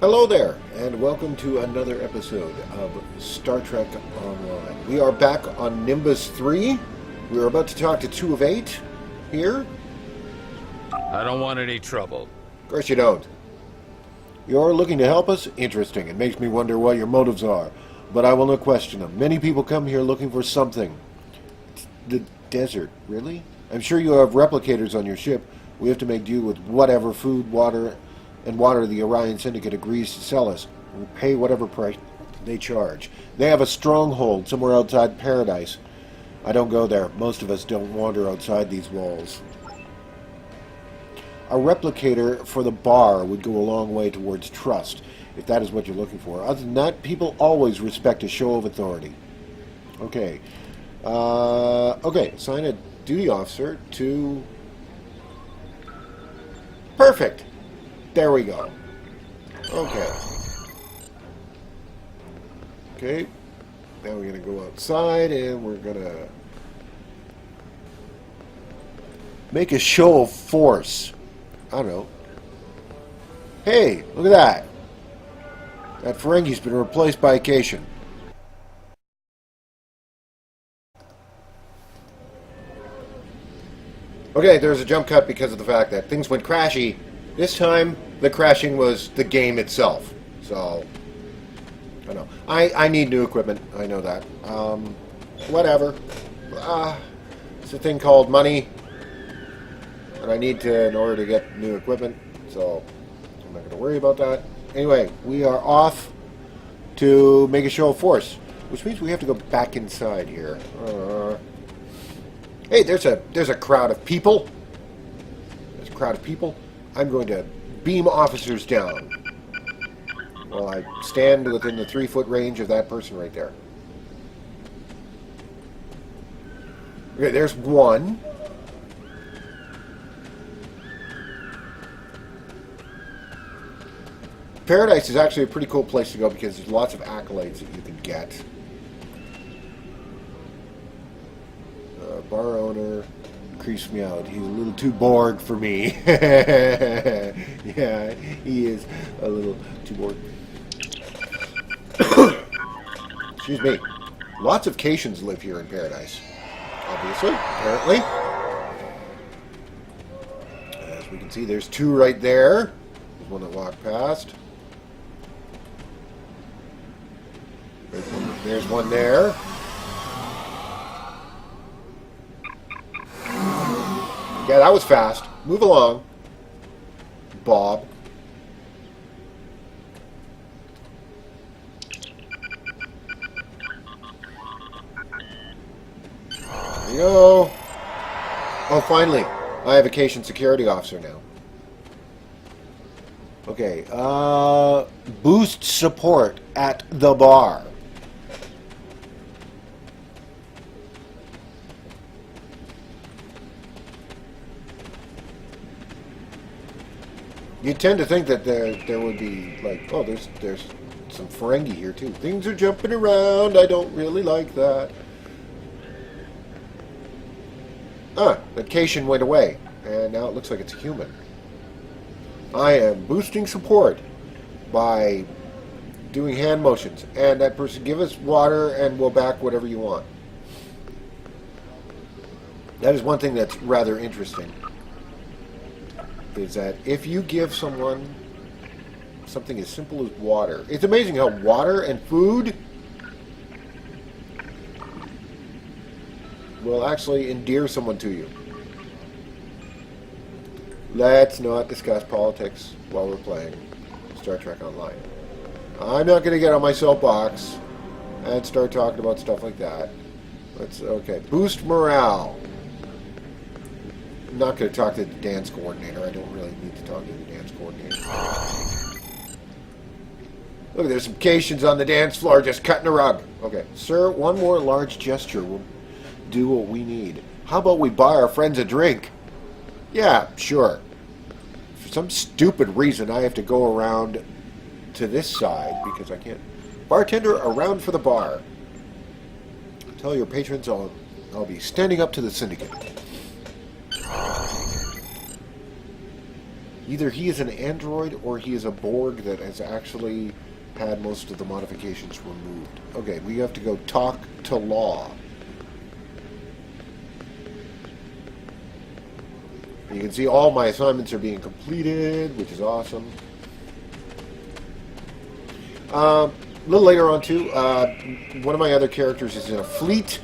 Hello there, and welcome to another episode of Star Trek Online. We are back on Nimbus 3. We are about to talk to 2 of 8 here. I don't want any trouble. Of course you don't. You're looking to help us? Interesting. It makes me wonder what your motives are, but I will not question them. Many people come here looking for something. The desert, really? I'm sure you have replicators on your ship. We have to make do with whatever food, water the Orion Syndicate agrees to sell us. We'll pay whatever price they charge. They have a stronghold somewhere outside Paradise. I don't go there. Most of us don't wander outside these walls. A replicator for the bar would go a long way towards trust, if that is what you're looking for. Other than that, people always respect a show of authority. Okay. Assign a duty officer to... Perfect! There we go. Okay. Okay. Now we're going to go outside and we're going to make a show of force. I don't know. Hey, look at that. That Ferengi's been replaced by a Cation. Okay, there's a jump cut because of the fact that things went crashy. This time, the crashing was the game itself. So, I don't know. I need new equipment. I know that. Whatever. It's a thing called money. And I need to in order to get new equipment. So, I'm not going to worry about that. Anyway, we are off to make a show of force. Which means we have to go back inside here. Hey, there's a crowd of people. There's a crowd of people. I'm going to beam officers down while I stand within the 3-foot range of that person right there. Okay, there's one. Paradise is actually a pretty cool place to go because there's lots of accolades that you can get. Bar owner creeps me out. He's a little too Borg for me. Yeah, he is a little too Borg. Excuse me. Lots of Cations live here in Paradise. Obviously, apparently. As we can see, there's 2 right there. There's one that walked past. There's one there. Yeah, that was fast. Move along, Bob. There you go. Oh, finally. I have a Cation security officer now. Okay, boost support at the bar. You tend to think that there would be, like, oh, there's some Ferengi here, too. Things are jumping around. I don't really like that. That Cation went away, and now it looks like it's a human. I am boosting support by doing hand motions, and that person give us water, and we'll back whatever you want. That is one thing that's rather interesting. Is that if you give someone something as simple as water, it's amazing how water and food will actually endear someone to you. Let's not discuss politics while we're playing Star Trek Online. I'm not going to get on my soapbox and start talking about stuff like that. Okay. Boost morale. I'm not going to talk to the dance coordinator. I don't really need to talk to the dance coordinator. Look, there's some Cations on the dance floor just cutting a rug. Okay, sir, one more large gesture will do what we need. How about we buy our friends a drink? Yeah, sure. For some stupid reason, I have to go around to this side because I can't. Bartender, around for the bar. Tell your patrons I'll be standing up to the syndicate. Either he is an android or he is a Borg that has actually had most of the modifications removed. Okay, we have to go talk to Law. You can see all my assignments are being completed, which is awesome. A little later on, too, one of my other characters is in a fleet,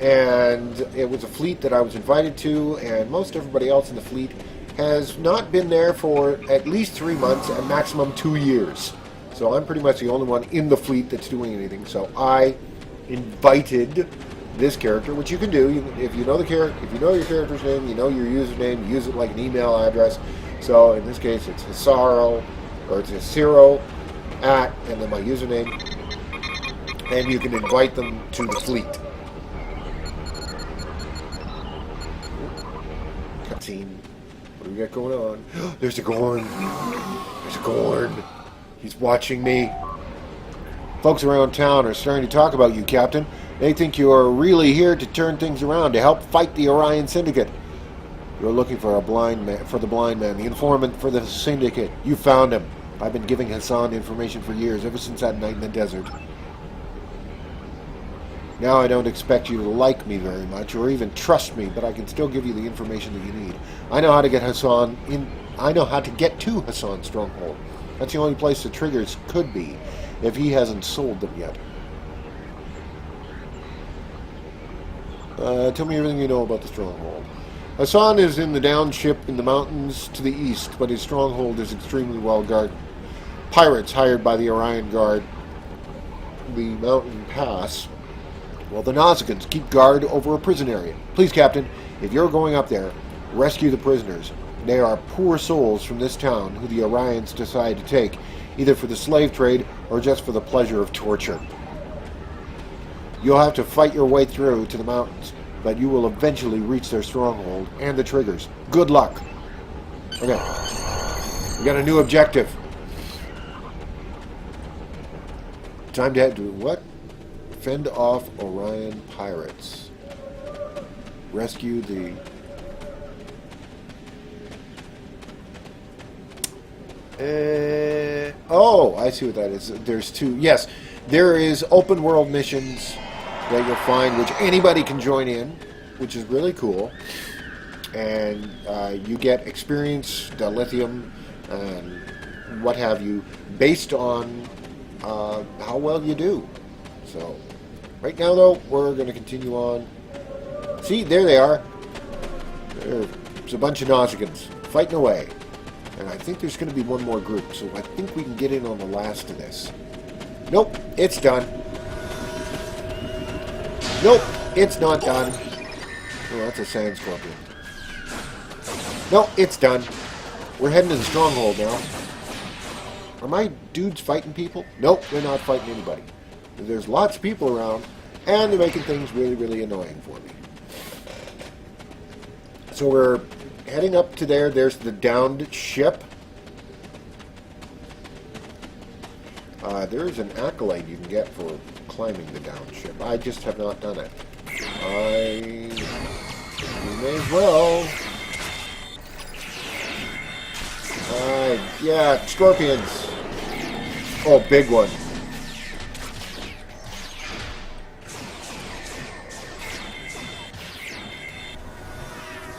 and it was a fleet that I was invited to, and most everybody else in the fleet has not been there for at least 3 months and maximum 2 years. So I'm pretty much the only one in the fleet that's doing anything. So I invited this character, which you can do. If you know if you know your character's name, you know your username, use it like an email address. So in this case, it's Hisaro, or it's Hisiro at, and then my username, and you can invite them to the fleet. Cutscene. What do we got going on? There's a Gorn. There's a Gorn. He's watching me. Folks around town are starting to talk about you, Captain. They think you are really here to turn things around, to help fight the Orion Syndicate. You're looking for the blind man, the informant for the Syndicate. You found him. I've been giving Hassan information for years, ever since that night in the desert. Now I don't expect you to like me very much, or even trust me, but I can still give you the information that you need. I know how to get to Hassan's stronghold. That's the only place the triggers could be, if he hasn't sold them yet. Tell me everything you know about the stronghold. Hassan is in the downed ship in the mountains to the east, but his stronghold is extremely well guarded. Pirates hired by the Orion guard the mountain pass, while the Nazicans keep guard over a prison area. Please, Captain, if you're going up there, rescue the prisoners. They are poor souls from this town who the Orions decide to take, either for the slave trade or just for the pleasure of torture. You'll have to fight your way through to the mountains, but you will eventually reach their stronghold and the triggers. Good luck. Okay. We got a new objective. Time to head to what? Fend off Orion pirates. Rescue the... oh, I see what that is. There's two. Yes, there is open world missions that you'll find, which anybody can join in, which is really cool. And you get experience, dilithium, and what have you, based on how well you do. So, right now, though, we're going to continue on. See, there they are. There's a bunch of Nazicans fighting away. And I think there's going to be one more group, so I think we can get in on the last of this. Nope, it's done. Nope, it's not done. Oh, that's a sand scorpion. Nope, it's done. We're heading to the stronghold now. Are my dudes fighting people? Nope, they're not fighting anybody. There's lots of people around, and they're making things really, really annoying for me. So we're heading up to there. There's the downed ship. There's an accolade you can get for climbing the downed ship. I just have not done it. You may as well. Yeah, scorpions. Oh, big one.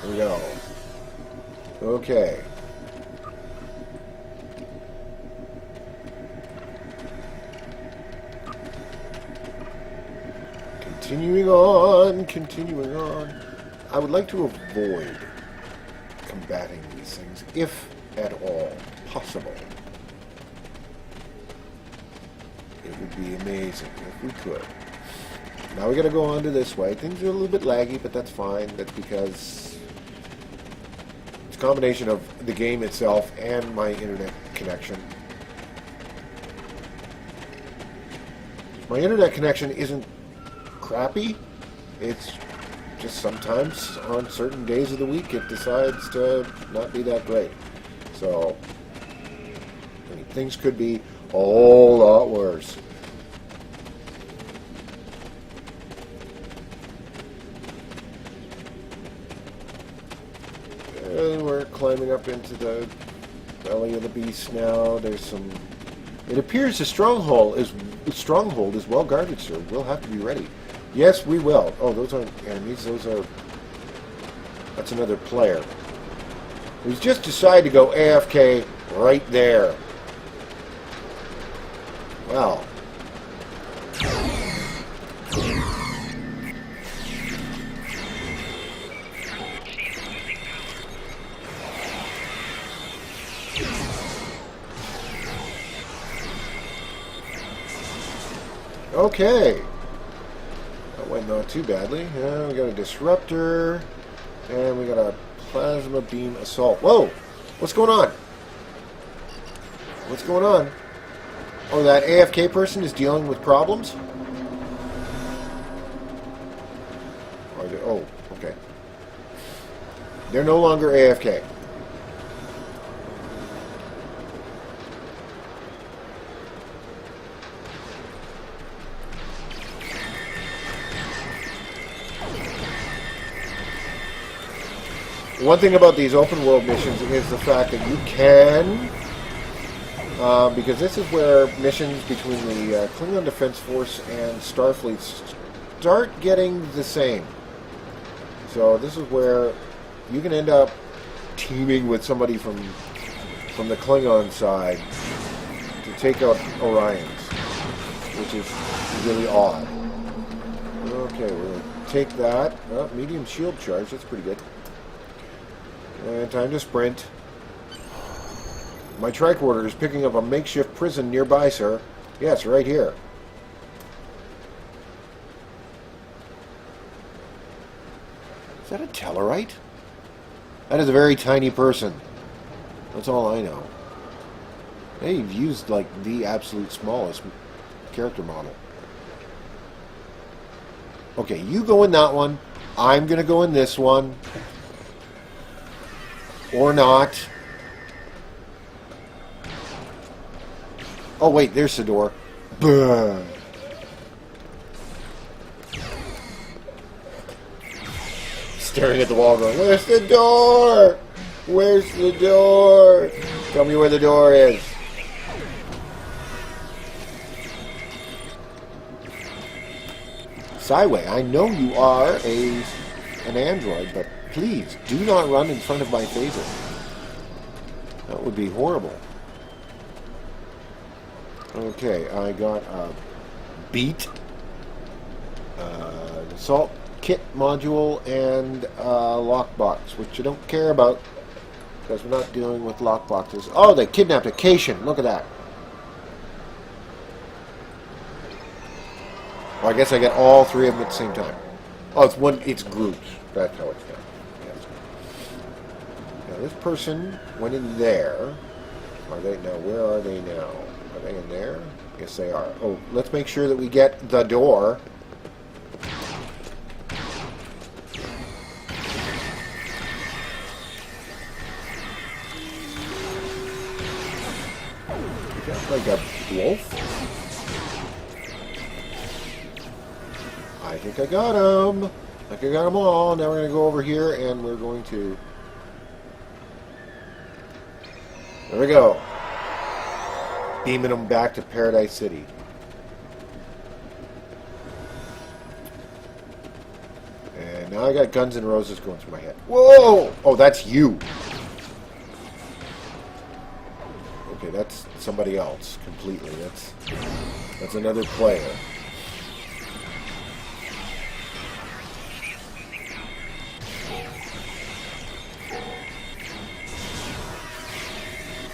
There we go. Okay. Continuing on. I would like to avoid combating these things, if at all possible. It would be amazing if we could. Now we gotta go on to this way. Things are a little bit laggy, but that's fine. That's because it's a combination of the game itself and my internet connection. My internet connection isn't crappy. It's just sometimes on certain days of the week it decides to not be that great. So, I mean, things could be a whole lot worse. And we're climbing up into the belly of the beast now. There's some... It appears the stronghold is well guarded, sir. We'll have to be ready. Yes, we will. Oh, those aren't enemies. Those are... That's another player. Who's just decided to go AFK right there. Well. Okay. That went not too badly. We got a disruptor. And we got a plasma beam assault. Whoa! What's going on? What's going on? Oh, that AFK person is dealing with problems? Oh, okay. They're no longer AFK. One thing about these open world missions is the fact that you can, because this is where missions between the Klingon Defense Force and Starfleet start getting the same. So this is where you can end up teaming with somebody from the Klingon side to take out Orions, which is really odd. Okay, we're going to take that. Medium shield charge, that's pretty good. And time to sprint. My tricorder is picking up a makeshift prison nearby, sir. Yes, right here. Is that a Tellarite? That is a very tiny person. That's all I know. They've used, like, the absolute smallest character model. Okay, you go in that one. I'm going to go in this one. Or not. Oh, wait, there's the door. Burn. Staring at the wall going, where's the door? Where's the door? Tell me where the door is. Sideway, I know you are an android, but please, do not run in front of my phaser. That would be horrible. Okay, I got a beat, assault kit module, and a lockbox, which I don't care about because we're not dealing with lockboxes. Oh, they kidnapped a Cation. Look at that. Well, I guess I get all three of them at the same time. Oh, it's groups. That's how it's done. Yes. Now this person went in there. Are they now? Where are they now? Are they in there? Yes, they are. Oh, let's make sure that we get the door. Is that like a wolf? I think I got him. I think I got them all. Now we're going to go over here and we're going to... There we go. Beaming them back to Paradise City. And now I got Guns N' Roses going through my head. Whoa! Oh, that's you. Okay, that's somebody else completely. That's another player.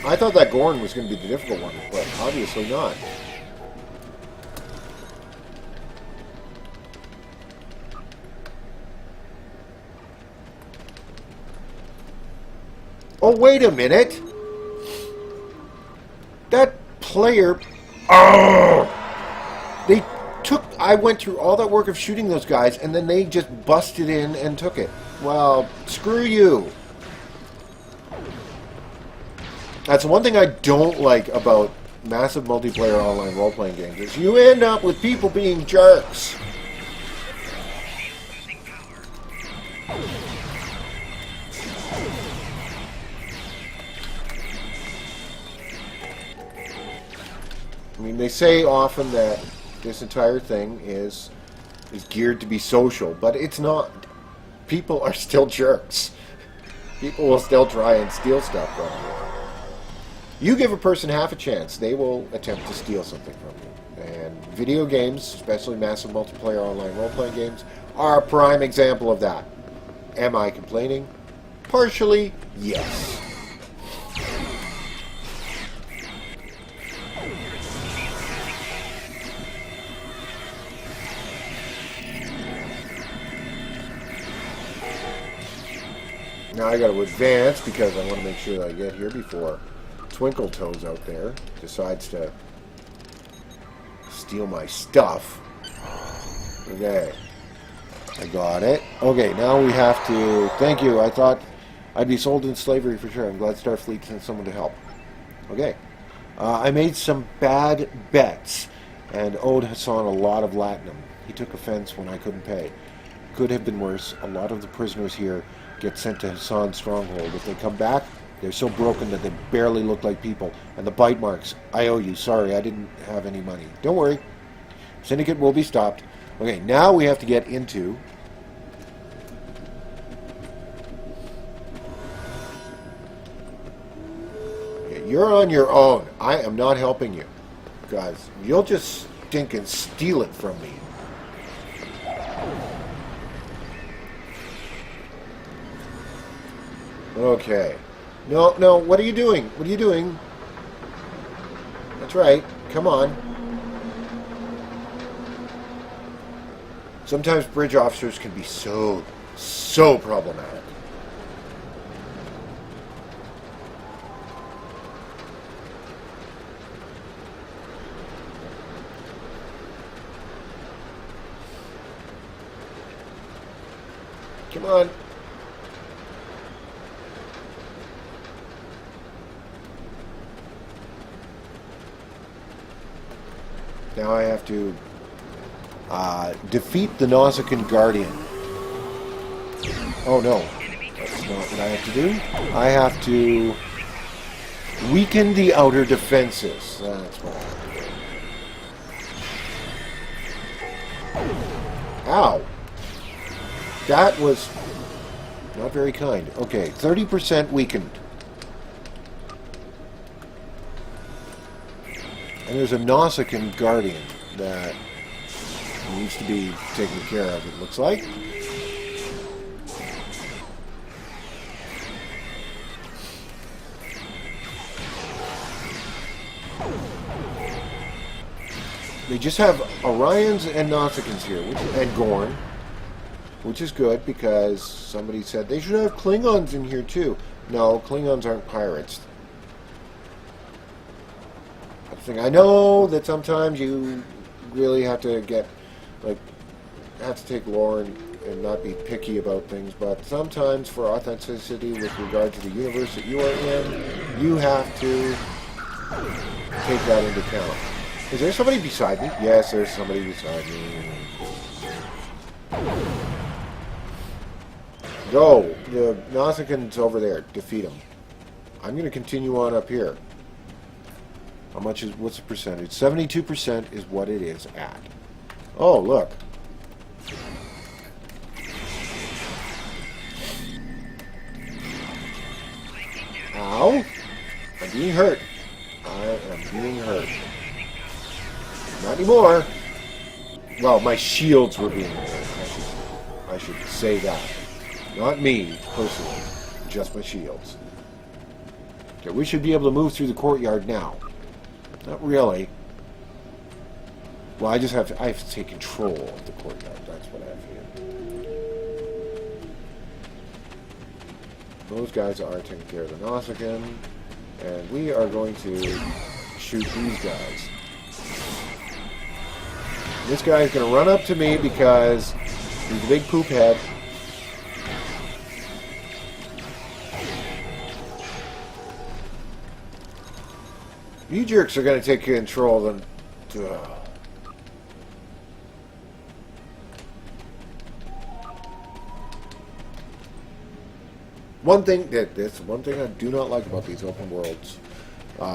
I thought that Gorn was going to be the difficult one, but obviously not. Oh, wait a minute! That player... Oh! They took... I went through all that work of shooting those guys, and then they just busted in and took it. Well, screw you. That's one thing I don't like about massive multiplayer online role-playing games, is you end up with people being jerks. I mean, they say often that this entire thing is geared to be social, but it's not. People are still jerks. People will still try and steal stuff from you. You give a person half a chance, they will attempt to steal something from you. And video games, especially massive multiplayer online role-playing games, are a prime example of that. Am I complaining? Partially, yes. Now I gotta advance because I want to make sure that I get here before Twinkle Toes out there decides to steal my stuff. Okay. I got it. Okay, now we have to... Thank you. I thought I'd be sold in slavery for sure. I'm glad Starfleet sent someone to help. Okay. I made some bad bets and owed Hassan a lot of latinum. He took offense when I couldn't pay. Could have been worse. A lot of the prisoners here get sent to Hassan's stronghold. If they come back, they're so broken that they barely look like people. And the bite marks. I owe you. Sorry, I didn't have any money. Don't worry. Syndicate will be stopped. Okay, now we have to get into... Okay, you're on your own. I am not helping you. Guys, you'll just stink and steal it from me. Okay. No, no, what are you doing? What are you doing? That's right. Come on. Sometimes bridge officers can be so problematic. Come on. Now I have to defeat the Nausicaan Guardian. Oh no, that's not what I have to do. I have to weaken the outer defenses. That's what I have to do. Ow! That was not very kind. Okay, 30% weakened. And there's a Nausicaan Guardian that needs to be taken care of, it looks like. They just have Orions and Nausicaans here, and Gorn, which is good because somebody said they should have Klingons in here too. No, Klingons aren't pirates. I know that sometimes you really have to get, like, have to take lore and not be picky about things, but sometimes for authenticity with regard to the universe that you are in, you have to take that into account. Is there somebody beside me? Yes, there's somebody beside me. Go! The Nausicaan's over there. Defeat him. I'm going to continue on up here. How much is, what's the percentage? 72% is what it is at. Oh, look. Ow. I'm being hurt. I am being hurt. Not anymore. Well, my shields were being hurt. I should say that. Not me, personally. Just my shields. Okay, we should be able to move through the courtyard now. Not really. Well, I have to take control of the courtyard. That's what I have here. Those guys are taking care of the Nausicaan, and we are going to shoot these guys. This guy is going to run up to me because he's a big poop head. You jerks are going to take control of them. One thing I do not like about these open worlds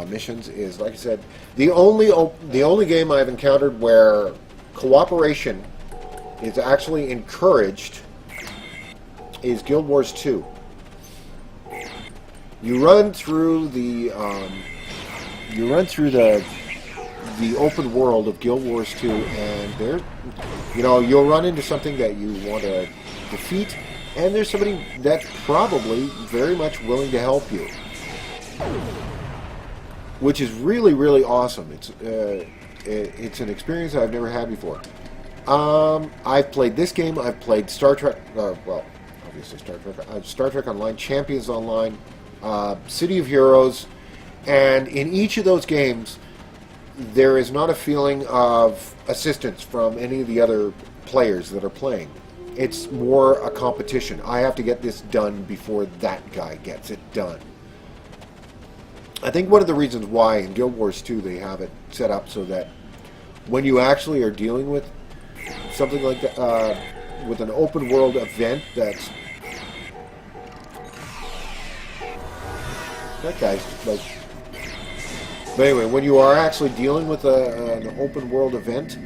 missions is, like I said, the only game I've encountered where cooperation is actually encouraged is Guild Wars 2. You run through the open world of Guild Wars 2, and there, you'll run into something that you want to defeat, and there's somebody that's probably very much willing to help you, which is really, really awesome. It's an experience I've never had before. I've played this game. I've played Star Trek. Obviously Star Trek. Star Trek Online, Champions Online, City of Heroes, and in each of those games, there is not a feeling of assistance from any of the other players that are playing. It's more a competition. I have to get this done before that guy gets it done. I think one of the reasons why in Guild Wars 2 they have it set up so that when you actually are dealing with something like that, with an open world event that's... That guy's like... But anyway, when you are actually dealing with an open world event,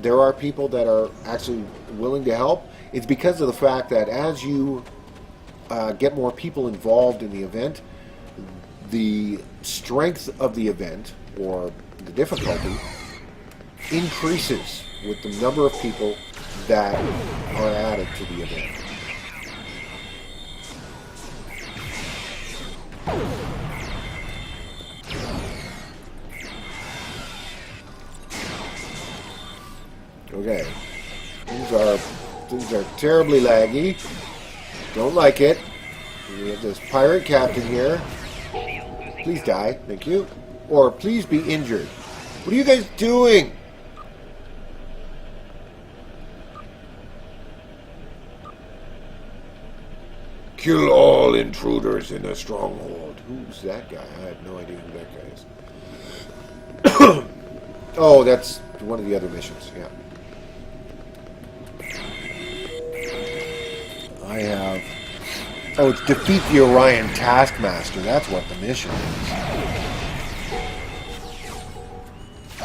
there are people that are actually willing to help. It's because of the fact that as you get more people involved in the event, the strength of the event, or the difficulty, increases with the number of people that are added to the event. Okay. Things are terribly laggy. Don't like it. We have this pirate captain here. Please die, thank you. Or please be injured. What are you guys doing? Kill all intruders in a stronghold. Who's that guy? I have no idea who that guy is. Oh, that's one of the other missions, yeah. I have... Oh, it's defeat the Orion Taskmaster. That's what the mission is.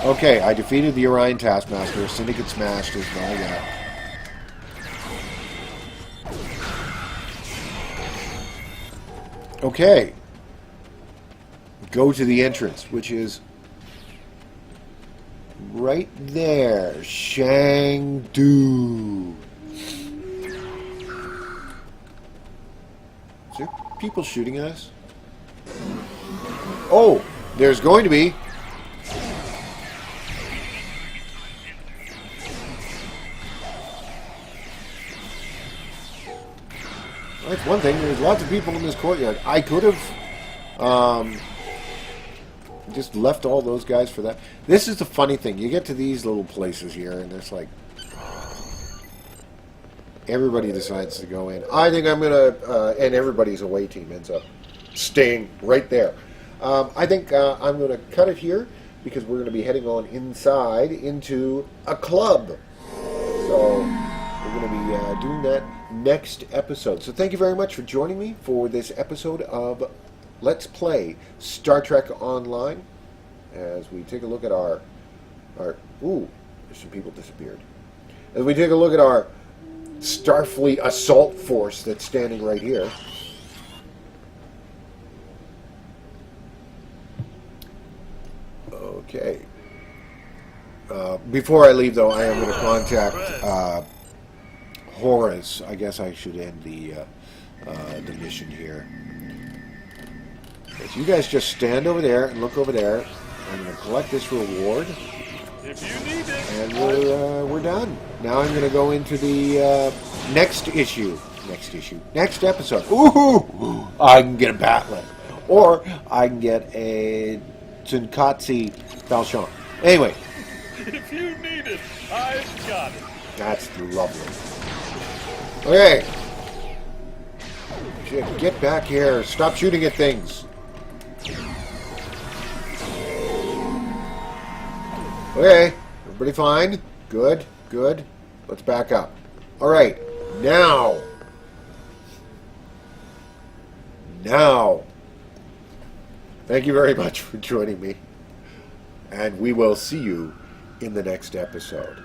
Okay, I defeated the Orion Taskmaster. Syndicate smashed as well, yeah. Okay. Go to the entrance, which is right there. Shangdu. Is there people shooting at us? Oh, there's going to be. That's one thing. There's lots of people in this courtyard. I could have just left all those guys for that. This is the funny thing. You get to these little places here, and it's like everybody decides to go in. I think I'm gonna, and everybody's away team ends up staying right there. I think I'm gonna cut it here because we're gonna be heading on inside into a club. So we're gonna be doing that next episode. So thank you very much for joining me for this episode of Let's Play Star Trek Online, as we take a look at our ooh, there's some people disappeared. As we take a look at our Starfleet assault force that's standing right here. Okay. Before I leave, though, I am going to contact Horace. I guess I should end the mission here. So you guys just stand over there and look over there. I'm going to collect this reward. If you need it. And we're done. Now I'm going to go into the next episode. Ooh! I can get a Batlet. Or I can get a Tsunkatsu Falchion. Anyway. If you need it, I've got it. That's lovely. Okay. Get back here. Stop shooting at things. Okay. Everybody fine? Good. Good. Let's back up. Alright. Now. Thank you very much for joining me. And we will see you in the next episode.